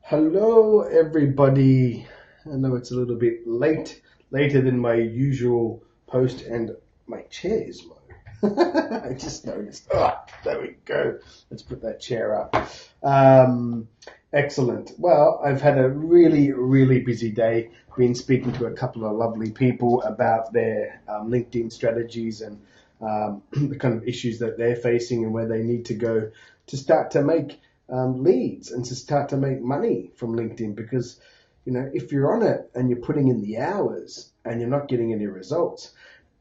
Hello, everybody. I know it's a little bit later than my usual post, and my chair is low. I just noticed. There we go. Let's put that chair up. Um, Excellent. Well, I've had a really busy day. Been speaking to a couple of lovely people about their LinkedIn strategies and the kind of issues that they're facing and where they need to go to start to make leads and to start to make money from LinkedIn. Because, if you're on it and you're putting in the hours and you're not getting any results,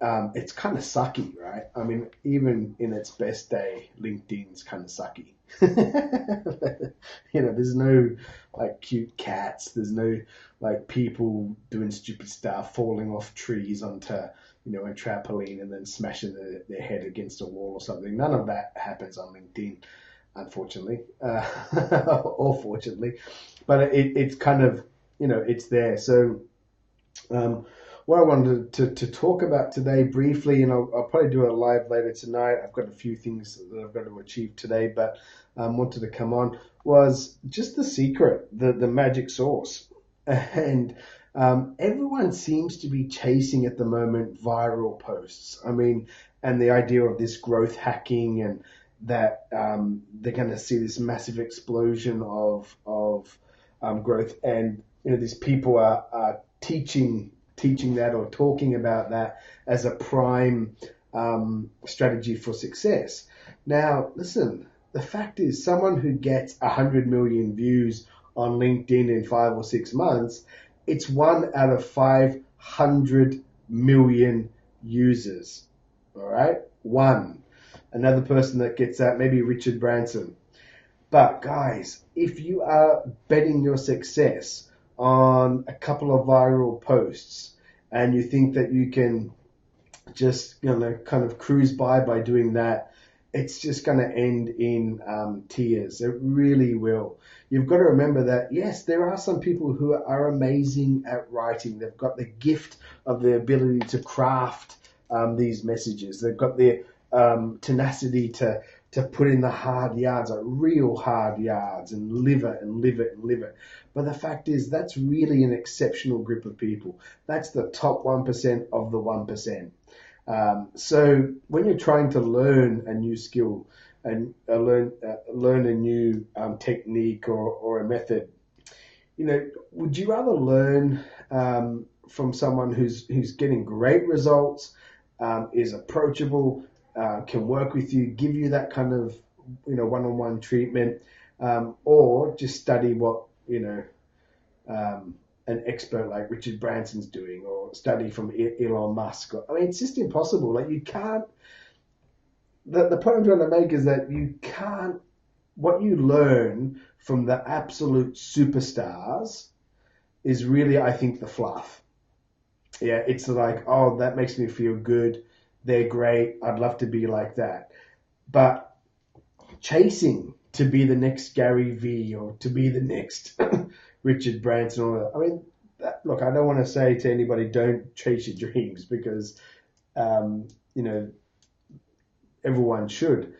it's kind of sucky, right? I mean, even in its best day, LinkedIn's kind of sucky. There's no like cute cats. There's no like people doing stupid stuff, falling off trees onto, a trampoline and then smashing their head against a wall or something. None of that happens on LinkedIn, unfortunately, or fortunately. But it's kind of, it's there. So, um, what I wanted to talk about today briefly, and I'll probably do a live later tonight. I've got a few things that I've got to achieve today, but wanted to come on, was just the secret, the magic sauce. And everyone seems to be chasing at the moment viral posts. I mean, and the idea of this growth hacking and that they're going to see this massive explosion of growth, and these people are teaching that or talking about that as a prime strategy for success. Now, listen, the fact is, someone who gets 100 million views on LinkedIn in 5 or 6 months, it's 1 out of 500 million users. All right, one. Another person that gets that, maybe Richard Branson. But guys, if you are betting your success on a couple of viral posts and you think that you can just, kind of cruise by doing that, it's just going to end in tears. It really will. You've got to remember that, yes, there are some people who are amazing at writing. They've got the gift of the ability to craft these messages. They've got the tenacity to put in the hard yards, like real hard yards, and live it and live it and live it. But the fact is, that's really an exceptional group of people. That's the top 1% of the 1%. So when you're trying to learn a new skill and learn a new technique or a method, would you rather learn from someone who's getting great results, is approachable, can work with you, give you that kind of one-on-one treatment, or just study what an expert like Richard Branson's doing, or study from Elon Musk? I mean, it's just impossible. Like, you can't. The point I'm trying to make is that you can't. What you learn from the absolute superstars is really, I think, the fluff. Yeah, it's like, oh, that makes me feel good. They're great. I'd love to be like that. But chasing to be the next Gary Vee or to be the next Richard Branson, I mean, look, I don't want to say to anybody, don't chase your dreams, because, um, you know, everyone should.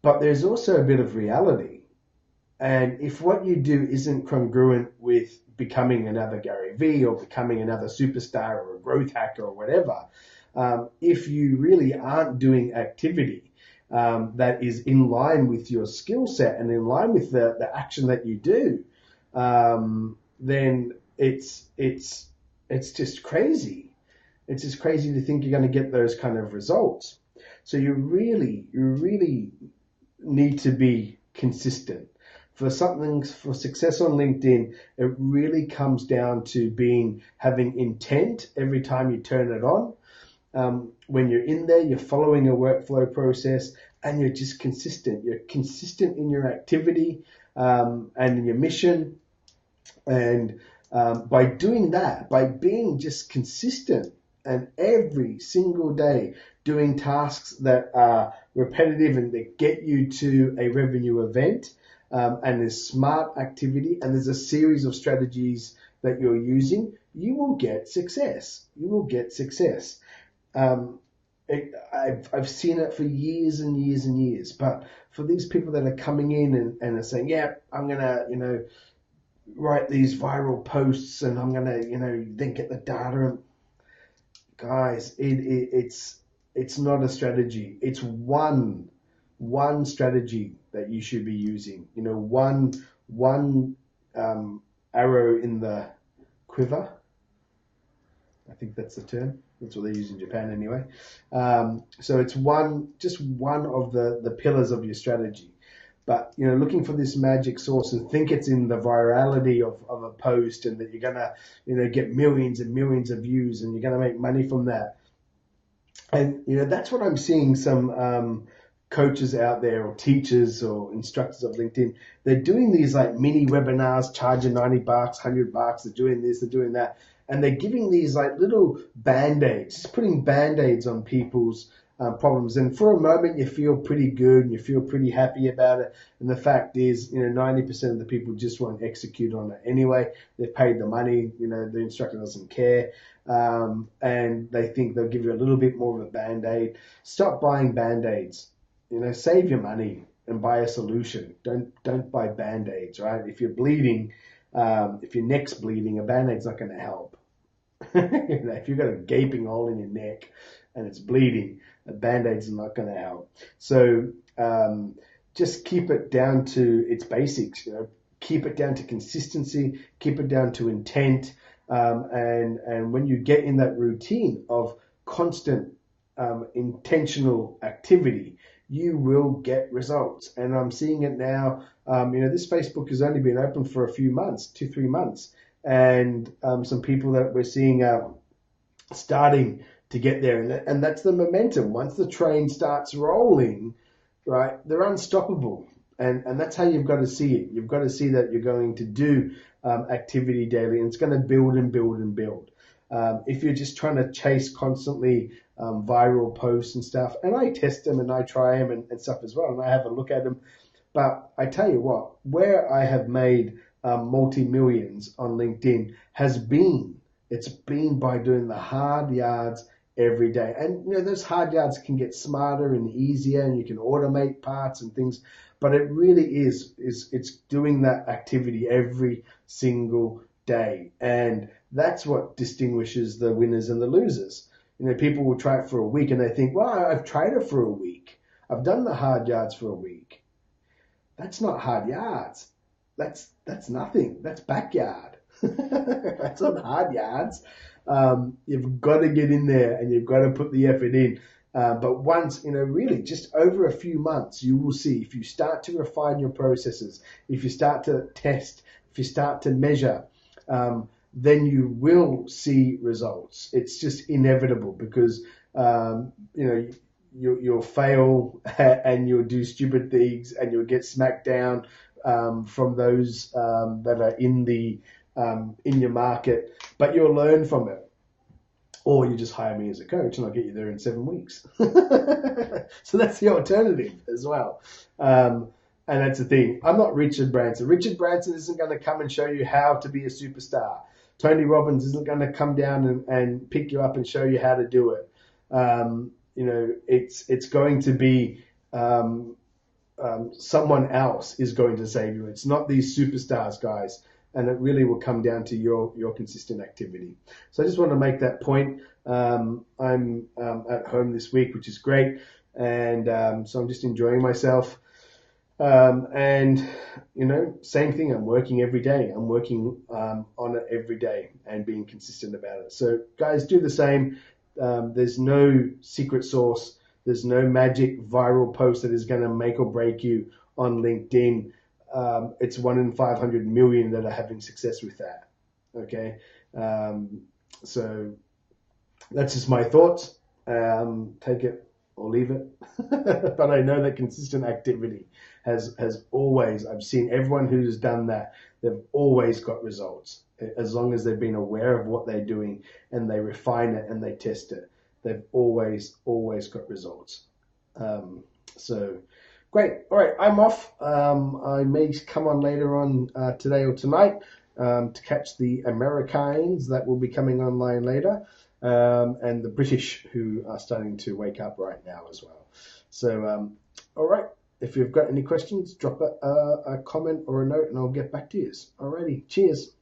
But there's also a bit of reality. And if what you do isn't congruent with becoming another Gary Vee or becoming another superstar or a growth hacker or whatever, if you really aren't doing activity that is in line with your skill set and in line with the action that you do, then it's just crazy. It's just crazy to think you're going to get those kind of results. So you really need to be consistent. For success on LinkedIn, it really comes down to having intent every time you turn it on. When you're in there, you're following a workflow process, and you're just consistent. You're consistent in your activity and in your mission. And by doing that, by being just consistent and every single day doing tasks that are repetitive and that get you to a revenue event, and there's smart activity and there's a series of strategies that you're using, you will get success. You will get success. Um, I've seen it for years and years and years. But for these people that are coming in and are saying, yeah, I'm going to, write these viral posts and I'm gonna, then get the data. And guys, it's not a strategy. It's one strategy that you should be using. One arrow in the quiver. I think that's the term. That's what they use in Japan anyway. So it's just one of the pillars of your strategy. But looking for this magic source and think it's in the virality of a post and that you're gonna get millions and millions of views and you're gonna make money from that. And that's what I'm seeing some coaches out there or teachers or instructors of LinkedIn. They're doing these like mini webinars, charging $90, $100. They're doing this, they're doing that, and they're giving these like little band-aids, just putting band-aids on people's problems. And for a moment, you feel pretty good and you feel pretty happy about it. And the fact is, 90% of the people just won't execute on it anyway. They've paid the money. The instructor doesn't care. And they think they'll give you a little bit more of a band-aid. Stop buying band-aids. Save your money and buy a solution. Don't buy band-aids, right? If you're bleeding, if your neck's bleeding, a band-aid's not going to help. If you've got a gaping hole in your neck and it's bleeding, a band-aid's not going to help. So just keep it down to its basics. Keep it down to consistency. Keep it down to intent. And when you get in that routine of constant intentional activity, you will get results. And I'm seeing it now. This Facebook has only been open for a few months, 2-3 months. And some people that we're seeing starting to get there. And that's the momentum. Once the train starts rolling, right, they're unstoppable. And that's how you've got to see it. You've got to see that you're going to do activity daily, and it's going to build and build and build. If you're just trying to chase constantly viral posts and stuff, and I test them and I try them and stuff as well, and I have a look at them. But I tell you what, where I have made multi-millions on LinkedIn it's been by doing the hard yards every day. And those hard yards can get smarter and easier, and you can automate parts and things. But it really it's doing that activity every single day. And that's what distinguishes the winners and the losers. People will try it for a week and they think, well, I've tried it for a week. I've done the hard yards for a week. That's not hard yards. That's nothing. That's backyard. That's not hard yards. You've got to get in there and you've got to put the effort in. But once, really just over a few months, you will see if you start to refine your processes, if you start to test, if you start to measure, then you will see results. It's just inevitable because, you'll fail and you'll do stupid things and you'll get smacked down from those that are in your market, but you'll learn from it. Or you just hire me as a coach and I'll get you there in 7 weeks. So that's the alternative as well. And that's the thing. I'm not Richard Branson. Richard Branson isn't going to come and show you how to be a superstar. Tony Robbins isn't going to come down and pick you up and show you how to do it. It's going to be someone else is going to save you. It's not these superstars, guys. And it really will come down to your consistent activity. So I just want to make that point. I'm at home this week, which is great. And so I'm just enjoying myself. And, same thing. I'm working every day. I'm working on it every day and being consistent about it. So guys, do the same. There's no secret sauce. There's no magic viral post that is going to make or break you on LinkedIn. It's 1 in 500 million that are having success with that. Okay. So that's just my thoughts. Take it or leave it. But I know that consistent activity has always, I've seen everyone who's done that, they've always got results. As long as they've been aware of what they're doing and they refine it and they test it, they've always got results. So great. All right, I'm off. I may come on later on today or tonight to catch the Americans that will be coming online later, and the British who are starting to wake up right now as well. So, all right. If you've got any questions, drop a comment or a note and I'll get back to you. Alrighty, cheers.